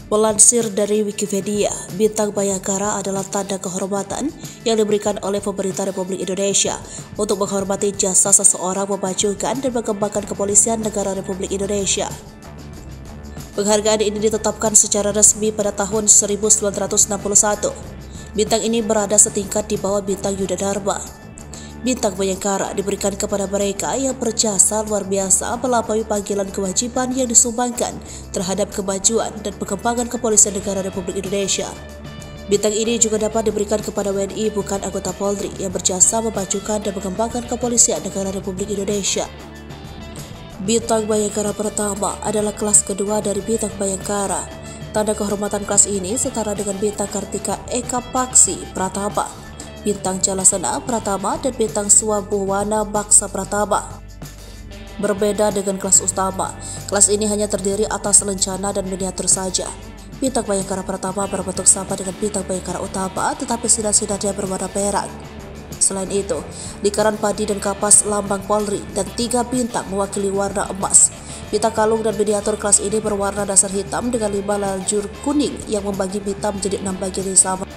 Melansir dari Wikipedia, bintang Bayangkara adalah tanda kehormatan yang diberikan oleh pemerintah Republik Indonesia untuk menghormati jasa seseorang memajukan dan mengembangkan kepolisian negara Republik Indonesia. Penghargaan ini ditetapkan secara resmi pada tahun 1961. Bintang ini berada setingkat di bawah bintang Yudadharma. Bintang Bayangkara diberikan kepada mereka yang berjasa luar biasa melampaui panggilan kewajiban yang disumbangkan terhadap kemajuan dan pengembangan kepolisian negara Republik Indonesia. Bintang ini juga dapat diberikan kepada WNI bukan anggota Polri yang berjasa memajukan dan mengembangkan kepolisian negara Republik Indonesia. Bintang Bayangkara pertama adalah kelas kedua dari Bintang Bayangkara. Tanda kehormatan kelas ini setara dengan Bintang Kartika Eka Paksi Pratama, Bintang Jalasena Pratama, dan Bintang Swabhuwana Baksa Pratama. Berbeda dengan kelas utama, kelas ini hanya terdiri atas lencana dan miniatur saja. Bintang Bayangkara pertama berbentuk sama dengan Bintang Bayangkara utama, tetapi sinar-sinarnya berwarna perak. Selain itu, lingkaran padi dan kapas lambang Polri dan 3 bintang mewakili warna emas. Bintang kalung dan miniatur kelas ini berwarna dasar hitam dengan 5 lajur kuning yang membagi bintang menjadi 6 bagian yang sama.